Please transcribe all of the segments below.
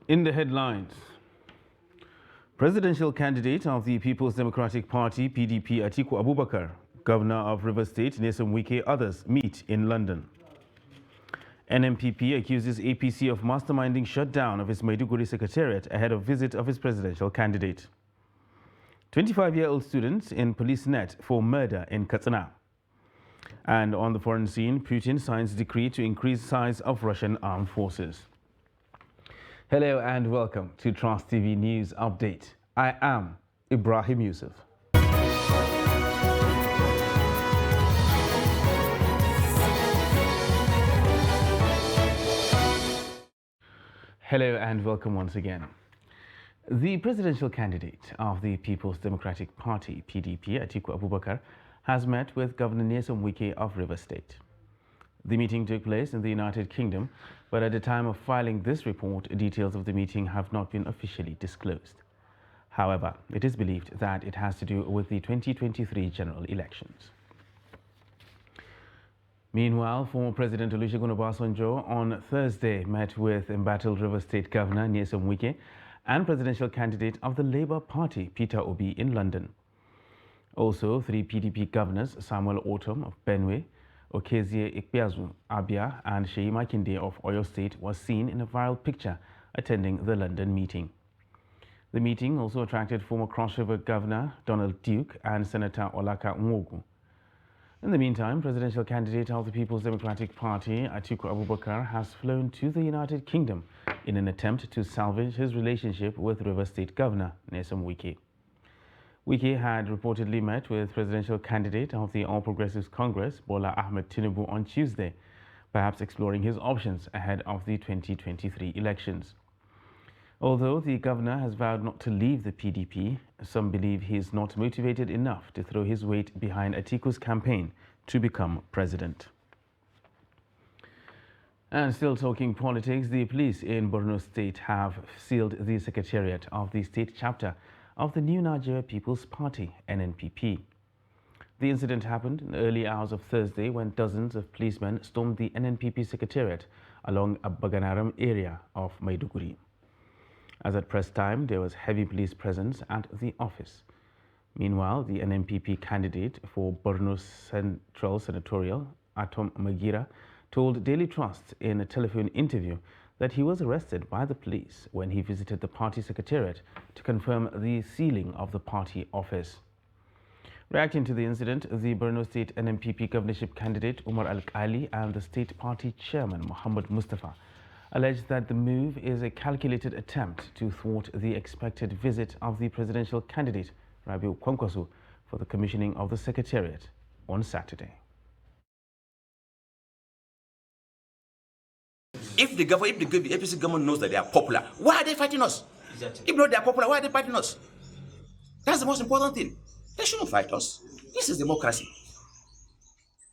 In the headlines, presidential candidate of the People's Democratic Party, PDP, Atiku Abubakar, Governor of Rivers State, Nyesom Wike, others meet in London. NNPP accuses APC of masterminding shutdown of its Maiduguri secretariat ahead of visit of its presidential candidate. 25-year-old student in police net for murder in Katsina. And on the foreign scene, Putin signs decree to increase size of Russian armed forces. Hello and welcome to Trust TV News Update. I am Ibrahim Yusuf. Hello and welcome once again. The presidential candidate of the People's Democratic Party, PDP, Atiku Abubakar, has met with Governor Nyesom Wike of Rivers State. The meeting took place in the United Kingdom, but at the time of filing this report, details of the meeting have not been officially disclosed. However, it is believed that it has to do with the 2023 general elections. Meanwhile, former President Olusegun Obasanjo on Thursday met with embattled Rivers State Governor Nyesom Wike and presidential candidate of the Labour Party, Peter Obi, in London. Also, 3 PDP governors, Samuel Ortom of Benue, Okezie Ikpeazu, Abia, and Seyi Makinde of Oyo State was seen in a viral picture attending the London meeting. The meeting also attracted former Cross River Governor Donald Duke and Senator Olaka Nwogu. In the meantime, presidential candidate of the People's Democratic Party, Atiku Abubakar, has flown to the United Kingdom in an attempt to salvage his relationship with Rivers State Governor Nyesom Wike. Wike had reportedly met with presidential candidate of the All Progressives Congress, Bola Ahmed Tinubu, on Tuesday, perhaps exploring his options ahead of the 2023 elections. Although the governor has vowed not to leave the PDP, some believe he is not motivated enough to throw his weight behind Atiku's campaign to become president. And still talking politics, the police in Borno State have sealed the secretariat of the state chapter of the New Nigeria People's Party, NNPP. The incident happened in the early hours of Thursday when dozens of policemen stormed the NNPP secretariat along a Baganaram area of Maiduguri. As at press time, there was heavy police presence at the office. Meanwhile, the NNPP candidate for Borno Central Senatorial, Atom Magira, told Daily Trust in a telephone interview that he was arrested by the police when he visited the party secretariat to confirm the sealing of the party office. Reacting to the incident, the Borno State NNPP governorship candidate Umar Al-Kali and the state party chairman Muhammad Mustafa alleged that the move is a calculated attempt to thwart the expected visit of the presidential candidate Rabiu Kwankwaso for the commissioning of the secretariat on Saturday. If the APC government knows that they are popular, why are they fighting us? Exactly. If not they are popular, why are they fighting us? That's the most important thing. They shouldn't fight us. This is democracy.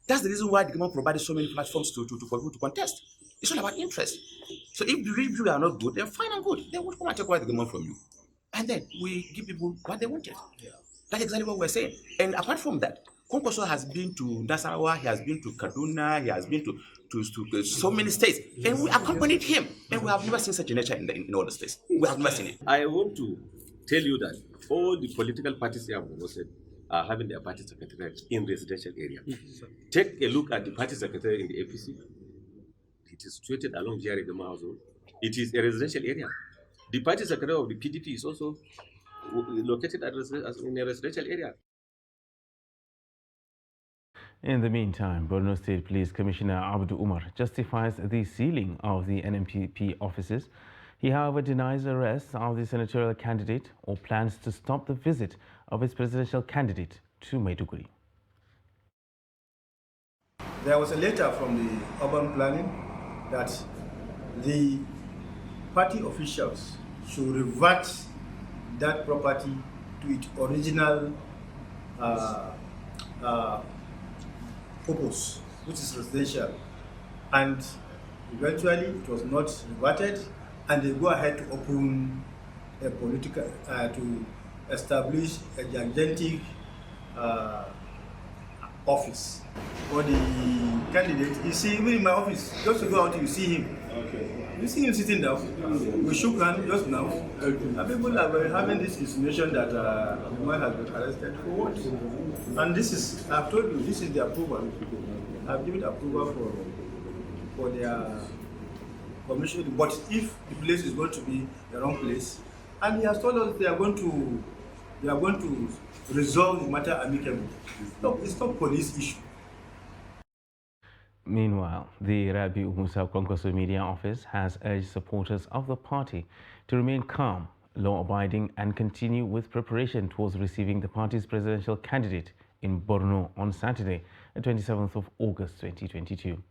That's the reason why the government provided so many platforms for people to contest. It's all about interest. So if the review are not good, then fine and good. They will come and take away the government from you. And then we give people what they wanted. Yeah. That's exactly what we're saying. And apart from that, Kwankwaso has been to Nasarawa, he has been to Kaduna, he has been to so many states, and we accompanied him, and we have never seen such a nature in all the states. We have never seen it. I want to tell you that all the political parties here are having their party secretariat in residential area. Take a look at the party secretariat in the APC. It is situated along Jari Gama House. It is a residential area. The party secretariat of the PDP is also located in a residential area. In the meantime, Borno State Police Commissioner Abdu Umar justifies the sealing of the NNPP offices. He, however, denies arrest of the senatorial candidate or plans to stop the visit of his presidential candidate to Maiduguri. There was a letter from the urban planning that the party officials should revert that property to its original purpose, which is residential, and eventually it was not reverted, and they go ahead to open a political to establish a gigantic office for the candidate. You see, even in my office, just to go out, you see him. Okay. You see him sitting down. We shook hands just now. And people are having this insinuation that the man has been arrested for what? And this is, I've told you, this is the approval. I've given approval for their commission. But if the place is going to be the wrong place, and he has told us they are going to resolve the matter amicably. It's not police issue. Meanwhile, the Rabiu Musa Kwankwaso Media Office has urged supporters of the party to remain calm, law-abiding and continue with preparation towards receiving the party's presidential candidate in Borno on Saturday, the 27th of August 2022.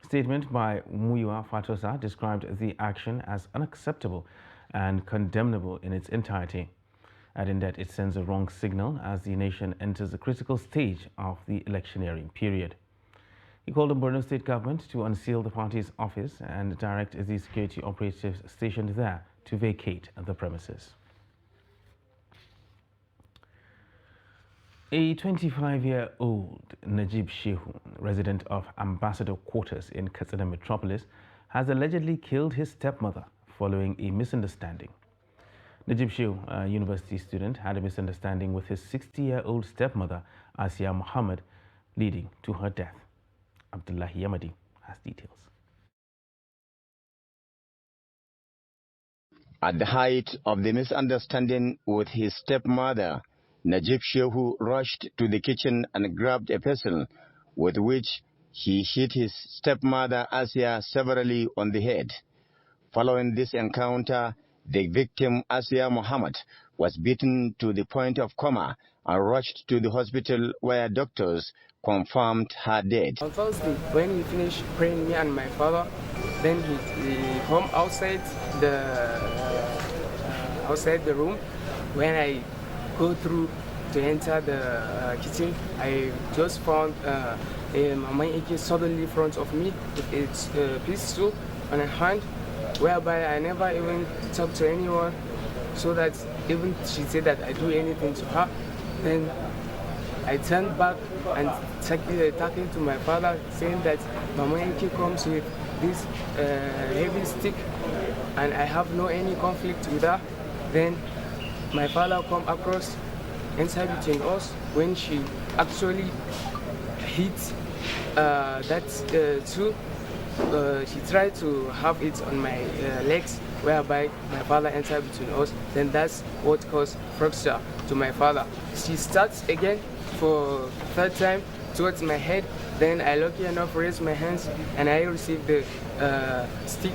A statement by Muyiwa Fatosa described the action as unacceptable and condemnable in its entirety, adding that it sends a wrong signal as the nation enters a critical stage of the electioneering period. He called on Borno State government to unseal the party's office and direct the security operatives stationed there to vacate the premises. A 25-year-old Najib Shehu, resident of Ambassador Quarters in Katsina Metropolis, has allegedly killed his stepmother following a misunderstanding. Najib Shehu, a university student, had a misunderstanding with his 60-year-old stepmother, Asiya Muhammad, leading to her death. Abdullahi Yamadi has details. At the height of the misunderstanding with his stepmother, Najib Shehu rushed to the kitchen and grabbed a pestle with which he hit his stepmother Asiya severely on the head. Following this encounter, the victim Asiya Muhammad was beaten to the point of coma and rushed to the hospital where doctors confirmed her dead. On Thursday, when he finished praying me and my father, then he come outside the room. When I go through to enter the kitchen, I just found a Mama Eke suddenly in front of me with its pistol on her hand, whereby I never even talked to anyone, so that even she said that I do anything to her. Then I turned back and talking to my father, saying that Mama Eke comes with this heavy stick and I have no any conflict with her. Then my father come across inside between us when she actually hit that too. She tried to have it on my legs, whereby my father entered between us. Then that's what caused fracture to my father. She starts again for third time towards my head. Then I lucky enough raised my hands and I received the stick,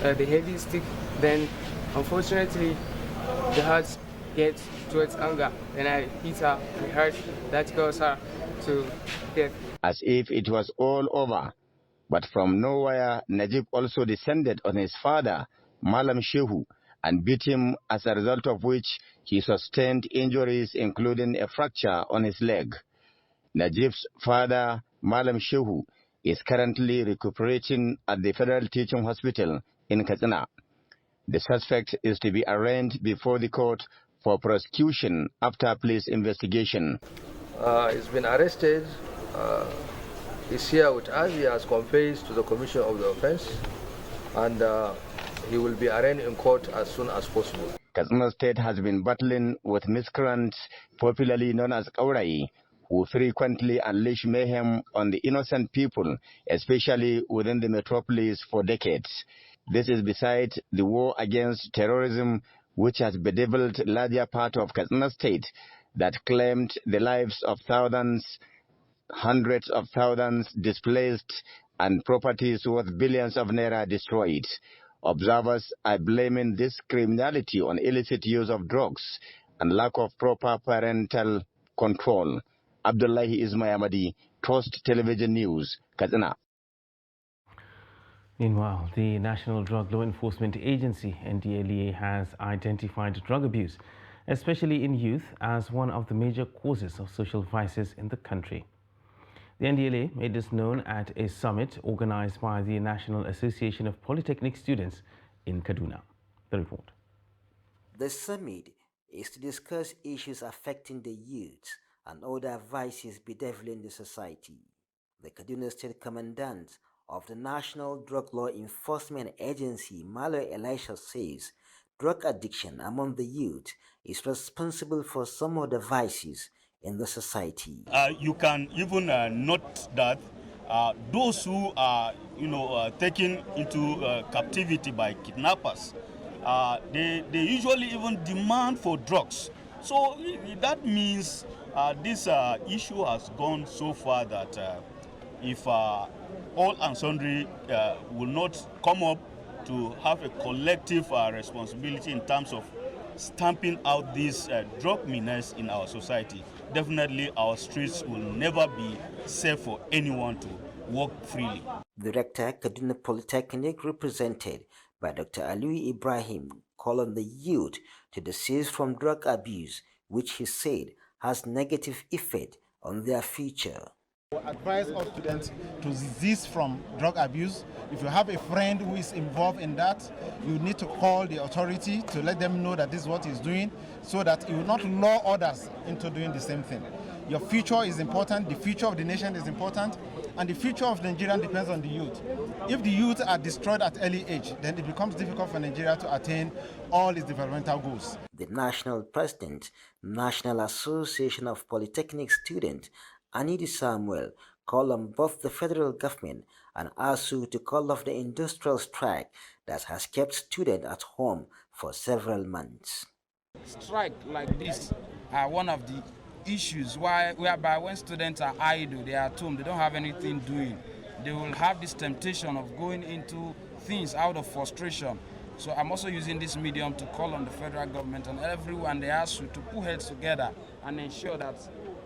the heavy stick. Then unfortunately the heart gets towards anger. Then I hit her in the heart. That caused her to death. As if it was all over. But from nowhere, Najib also descended on his father, Malam Shehu, and beat him, as a result of which he sustained injuries including a fracture on his leg. Najib's father, Malam Shehu, is currently recuperating at the Federal Teaching Hospital in Katsina. The suspect is to be arraigned before the court for prosecution after police investigation. He's been arrested. He's here with us. He has confessed to the commission of the offense, and he will be arraigned in court as soon as possible. Katsina State has been battling with miscreants, popularly known as Kaurai, who frequently unleash mayhem on the innocent people, especially within the metropolis, for decades. This is besides the war against terrorism, which has bedeviled larger part of Katsina State, that claimed the lives of thousands, hundreds of thousands displaced, and properties worth billions of naira destroyed. Observers are blaming this criminality on illicit use of drugs and lack of proper parental control. Abdullahi Ismayamadi, Trust Television News, Katsina. Meanwhile, the National Drug Law Enforcement Agency, NDLEA, has identified drug abuse, especially in youth, as one of the major causes of social vices in the country. The NDLEA made this known at a summit organized by the National Association of Polytechnic Students in Kaduna. The report. The summit is to discuss issues affecting the youth and other vices bedeviling the society. The Kaduna State Commandant of the National Drug Law Enforcement Agency, Malo Elisha, says drug addiction among the youth is responsible for some of the vices in the society. You can even note that those who are, taken into captivity by kidnappers, they usually even demand for drugs. So that means this issue has gone so far that if all and sundry will not come up to have a collective responsibility in terms of stamping out this drug menace in our society, definitely our streets will never be safe for anyone to walk freely. Director Kaduna Polytechnic, represented by Dr. Aliyu Ibrahim, called on the youth to desist from drug abuse, which he said has negative effect on their future. I advise all students to desist from drug abuse. If you have a friend who is involved in that, you need to call the authority to let them know that this is what he's doing, so that he will not lure others into doing the same thing. Your future is important, the future of the nation is important, and the future of Nigeria depends on the youth. If the youth are destroyed at early age, then it becomes difficult for Nigeria to attain all its developmental goals. The national president, National Association of Polytechnic Students, Anidi Samuel, called on both the federal government and ASU to call off the industrial strike that has kept students at home for several months. Strike like this are one of the issues whereby when students are idle, they are at home, they don't have anything doing, they will have this temptation of going into things out of frustration. So I'm also using this medium to call on the federal government and everyone they ask you to put heads together and ensure that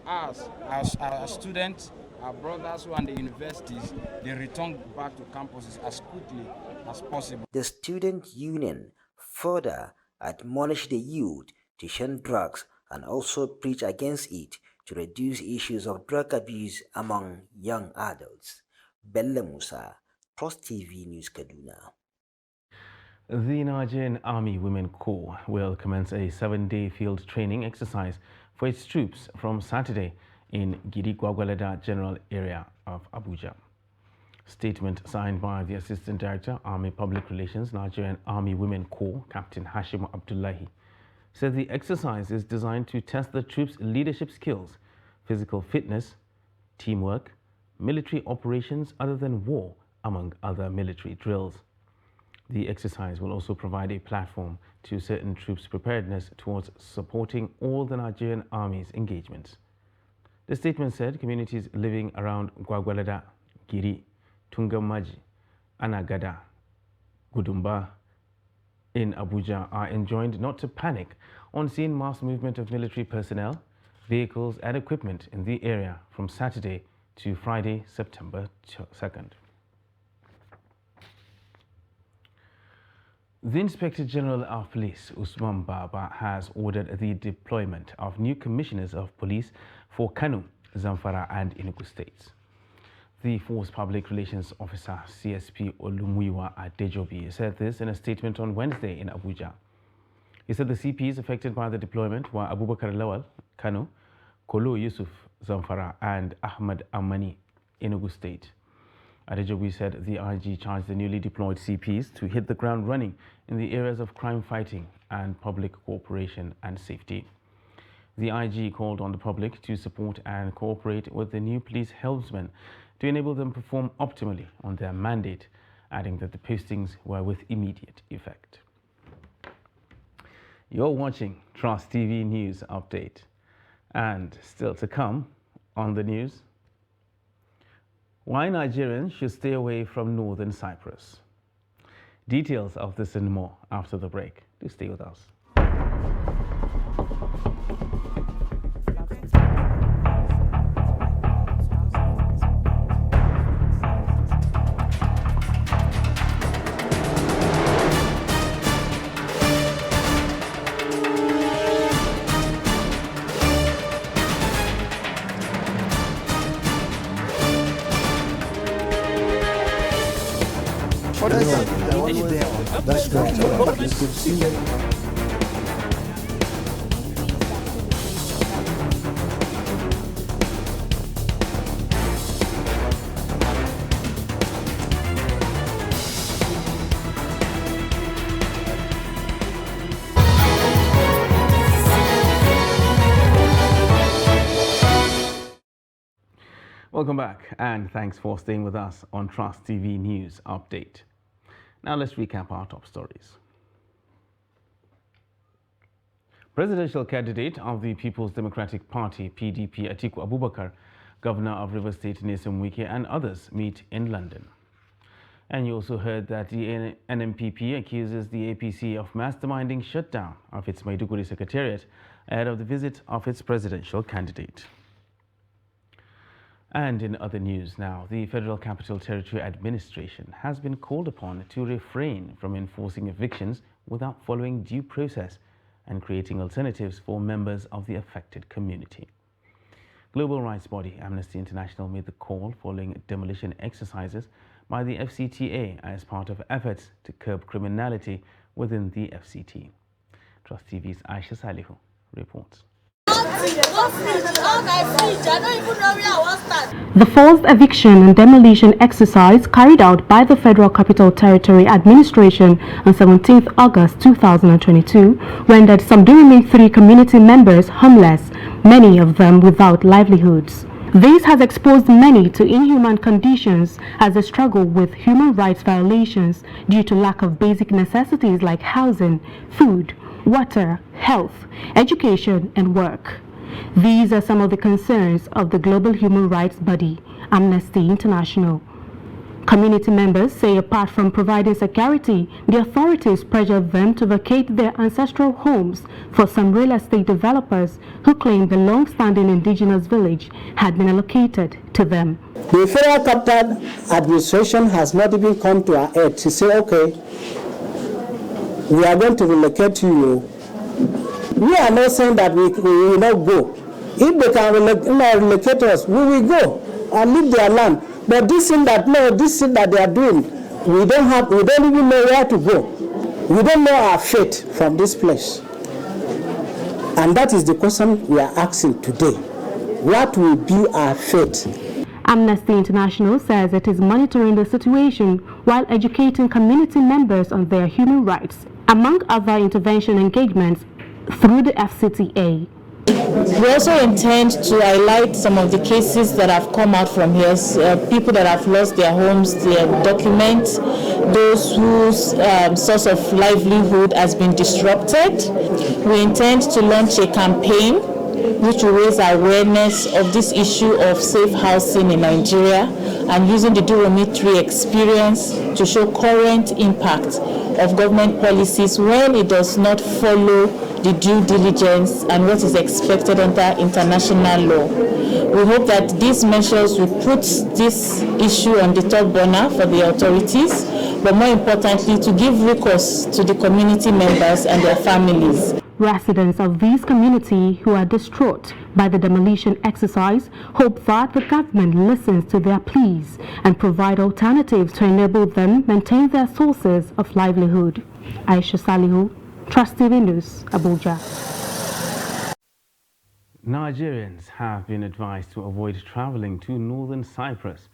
our students, our brothers who are in the universities, they return back to campuses as quickly as possible. The student union further admonished the youth to shun drugs and also preach against it to reduce issues of drug abuse among young adults. Bella Musa, Trust TV News, Kaduna. The Nigerian Army Women Corps will commence a 7-day field training exercise for its troops from Saturday in Giri Gwagwalada General Area of Abuja. Statement signed by the Assistant Director, Army Public Relations, Nigerian Army Women Corps, Captain Hashim Abdullahi, said the exercise is designed to test the troops' leadership skills, physical fitness, teamwork, military operations other than war, among other military drills. The exercise will also provide a platform to certain troops' preparedness towards supporting all the Nigerian Army's engagements. The statement said communities living around Gwagwalada, Giri, Tungamaji, Anagada, Gudumba in Abuja are enjoined not to panic on seeing mass movement of military personnel, vehicles and equipment in the area from Saturday to Friday, September 2nd. The Inspector General of Police, Usman Baba, has ordered the deployment of new commissioners of police for Kano, Zamfara and Enugu states. The Force Public Relations Officer, CSP Olumuyiwa Adejobi, said this in a statement on Wednesday in Abuja. He said the CPs affected by the deployment were Abubakar Lawal, Kano, Kolo Yusuf, Zamfara, and Ahmad Amani, Enugu state. Adejobi said the IG charged the newly deployed CPs to hit the ground running in the areas of crime fighting and public cooperation and safety. The IG called on the public to support and cooperate with the new police helmsmen to enable them perform optimally on their mandate, adding that the postings were with immediate effect. You're watching Trust TV News Update. And still to come on the news, why Nigerians should stay away from northern Cyprus. Details of this and more after the break. Do stay with us. That's right. Welcome back, and thanks for staying with us on Trust TV News Update. Now let's recap our top stories. Presidential candidate of the People's Democratic Party, PDP, Atiku Abubakar, Governor of Rivers State, Nyesom Wike, and others meet in London. And you also heard that the NMPP accuses the APC of masterminding shutdown of its Maiduguri Secretariat ahead of the visit of its presidential candidate. And in other news now, the Federal Capital Territory Administration has been called upon to refrain from enforcing evictions without following due process and creating alternatives for members of the affected community. Global rights body Amnesty International made the call following demolition exercises by the FCTA as part of efforts to curb criminality within the FCT. Trust TV's Aisha Salihu reports. The forced eviction and demolition exercise carried out by the Federal Capital Territory Administration on 17th August 2022 rendered some Durumi 3 community members homeless, many of them without livelihoods. This has exposed many to inhuman conditions as they struggle with human rights violations due to lack of basic necessities like housing, food, water, health, education, and work. These are some of the concerns of the global human rights body, Amnesty International. Community members say apart from providing security, the authorities pressured them to vacate their ancestral homes for some real estate developers who claim the long-standing indigenous village had been allocated to them. The Federal Capital Administration has not even come to our aid to say, okay, we are going to relocate you. We are not saying that we will not go. If they can relocate us, we will go and leave their land. But this thing that they are doing, we don't even know where to go. We don't know our fate from this place. And that is the question we are asking today. What will be our fate? Amnesty International says it is monitoring the situation while educating community members on their human rights, among other intervention engagements through the FCTA. We also intend to highlight some of the cases that have come out from here, people that have lost their homes, their documents, those whose source of livelihood has been disrupted. We intend to launch a campaign which will raise awareness of this issue of safe housing in Nigeria and using the Durumi 3 experience to show current impact of government policies when it does not follow the due diligence and what is expected under international law. We hope that these measures will put this issue on the top burner for the authorities, but more importantly, to give recourse to the community members and their families. Residents of these communities who are distraught by the demolition exercise hope that the government listens to their pleas and provide alternatives to enable them maintain their sources of livelihood. Aisha Salihu, Trust TV News, Abuja. Nigerians have been advised to avoid traveling to northern Cyprus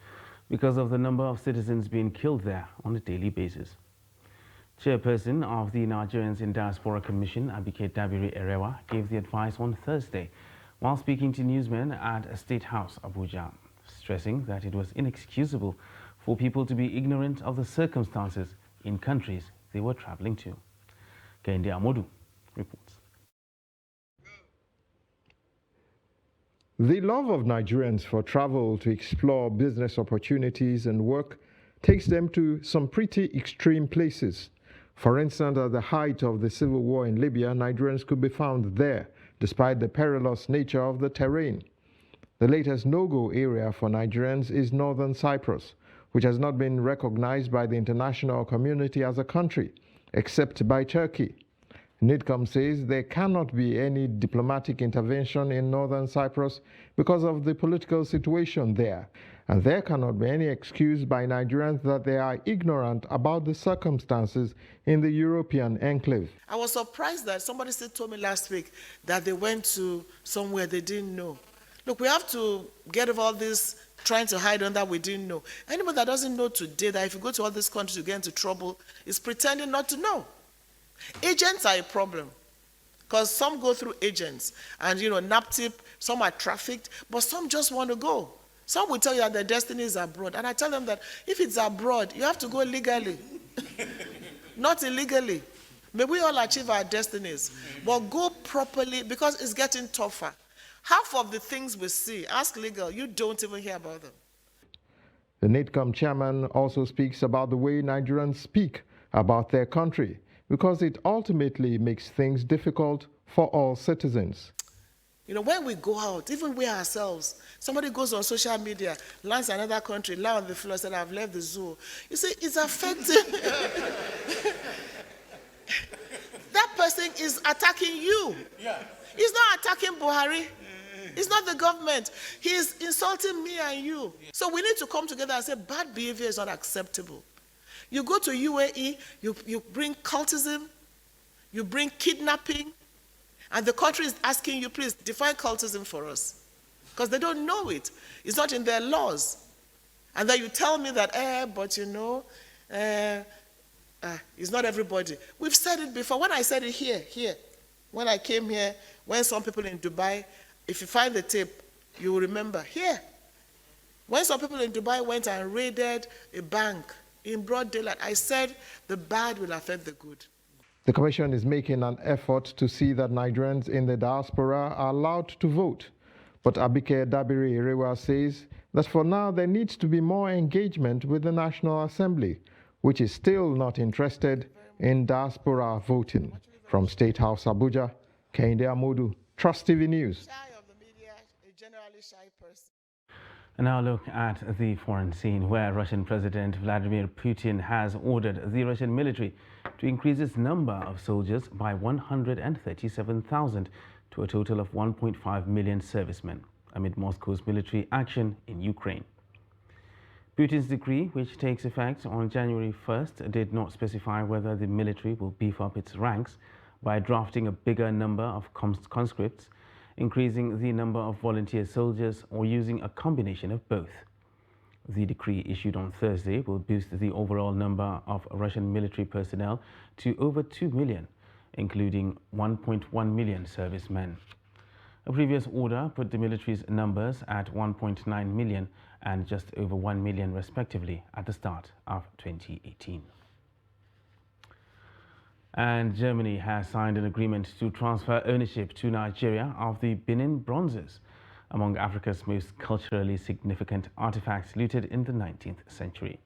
because of the number of citizens being killed there on a daily basis. Chairperson of the Nigerians in Diaspora Commission, Abike Dabiri Erewa, gave the advice on Thursday while speaking to newsmen at a State House, Abuja, stressing that it was inexcusable for people to be ignorant of the circumstances in countries they were traveling to. Kende Amodu reports. The love of Nigerians for travel to explore business opportunities and work takes them to some pretty extreme places. For instance, at the height of the civil war in Libya, Nigerians could be found there, despite the perilous nature of the terrain. The latest no-go area for Nigerians is northern Cyprus, which has not been recognized by the international community as a country, except by Turkey. NIDCOM says there cannot be any diplomatic intervention in northern Cyprus because of the political situation there, and there cannot be any excuse by Nigerians that they are ignorant about the circumstances in the European enclave. I was surprised that somebody still told me last week that they went to somewhere they didn't know. Look, we have to get over all this trying to hide under we didn't know. Anybody that doesn't know today that if you go to all these countries you get into trouble is pretending not to know. Agents are a problem because some go through agents and, NAPTIP, some are trafficked, but some just want to go. Some will tell you that their destiny is abroad. And I tell them that if it's abroad, you have to go legally, not illegally. May we all achieve our destinies, but go properly, because it's getting tougher. Half of the things we see, ask legal, you don't even hear about them. The NIDCOM chairman also speaks about the way Nigerians speak about their country, because it ultimately makes things difficult for all citizens. You know, when we go out, even we ourselves, somebody goes on social media, lands in another country, lie on the floor, said, I've left the zoo. You see, it's affecting. That person is attacking you. Yeah. He's not attacking Buhari. It's not the government. He's insulting me and you. So we need to come together and say bad behavior is not acceptable. You go to UAE, you bring cultism, you bring kidnapping, and the country is asking you, please define cultism for us. Because they don't know it. It's not in their laws. And then you tell me that, but you know, it's not everybody. We've said it before. When I said it here, when I came here, when some people in Dubai, if you find the tape, you will remember. Here, when some people in Dubai went and raided a bank in broad daylight, I said the bad will affect the good. The Commission is making an effort to see that Nigerians in the diaspora are allowed to vote. But Abike Dabiri Erewa says that for now there needs to be more engagement with the National Assembly, which is still not interested in diaspora voting. From State House, Abuja, Kehinde Amodu, Trust TV News. And now look at the foreign scene, where Russian President Vladimir Putin has ordered the Russian military to increase its number of soldiers by 137,000 to a total of 1.5 million servicemen amid Moscow's military action in Ukraine. Putin's decree, which takes effect on January 1st, did not specify whether the military will beef up its ranks by drafting a bigger number of conscripts, increasing the number of volunteer soldiers, or using a combination of both. The decree issued on Thursday will boost the overall number of Russian military personnel to over 2 million, including 1.1 million servicemen. A previous order put the military's numbers at 1.9 million and just over 1 million respectively at the start of 2018. And Germany has signed an agreement to transfer ownership to Nigeria of the Benin bronzes, among Africa's most culturally significant artifacts looted in the 19th century.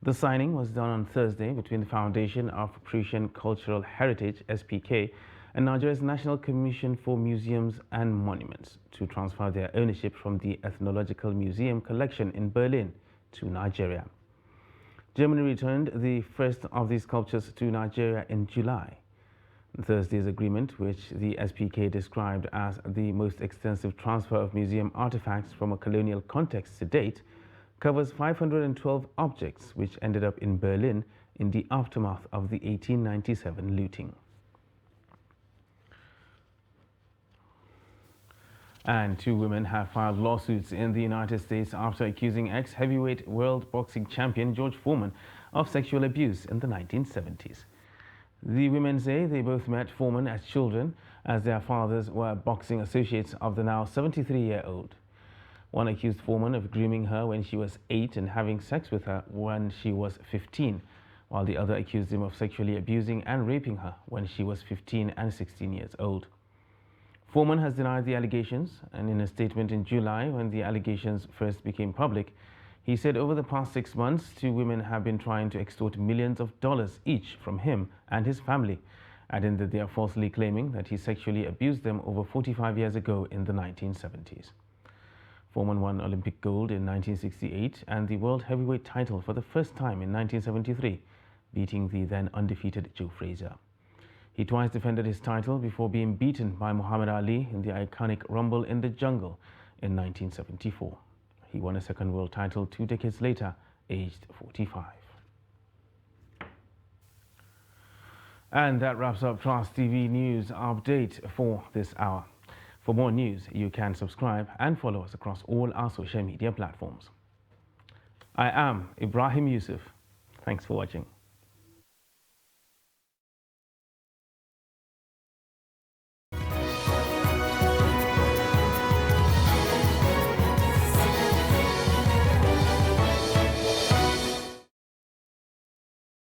The signing was done on Thursday between the Foundation of Prussian Cultural Heritage, SPK, and Nigeria's National Commission for Museums and Monuments to transfer their ownership from the Ethnological Museum collection in Berlin to Nigeria. Germany returned the first of these sculptures to Nigeria in July. Thursday's agreement, which the SPK described as the most extensive transfer of museum artifacts from a colonial context to date, covers 512 objects which ended up in Berlin in the aftermath of the 1897 looting. And 2 women have filed lawsuits in the United States after accusing ex-heavyweight world boxing champion George Foreman of sexual abuse in the 1970s. The women say they both met Foreman as children, as their fathers were boxing associates of the now 73-year-old. One accused Foreman of grooming her when she was 8 and having sex with her when she was 15, while the other accused him of sexually abusing and raping her when she was 15 and 16 years old. Foreman has denied the allegations, and in a statement in July, when the allegations first became public, he said over the past 6 months, 2 women have been trying to extort millions of dollars each from him and his family, adding that they are falsely claiming that he sexually abused them over 45 years ago in the 1970s. Foreman won Olympic gold in 1968 and the world heavyweight title for the first time in 1973, beating the then undefeated Joe Frazier. He twice defended his title before being beaten by Muhammad Ali in the iconic Rumble in the Jungle in 1974. He won a second world title 2 decades later, aged 45. And that wraps up Trust TV News Update for this hour. For more news, you can subscribe and follow us across all our social media platforms. I am Ibrahim Yusuf. Thanks for watching.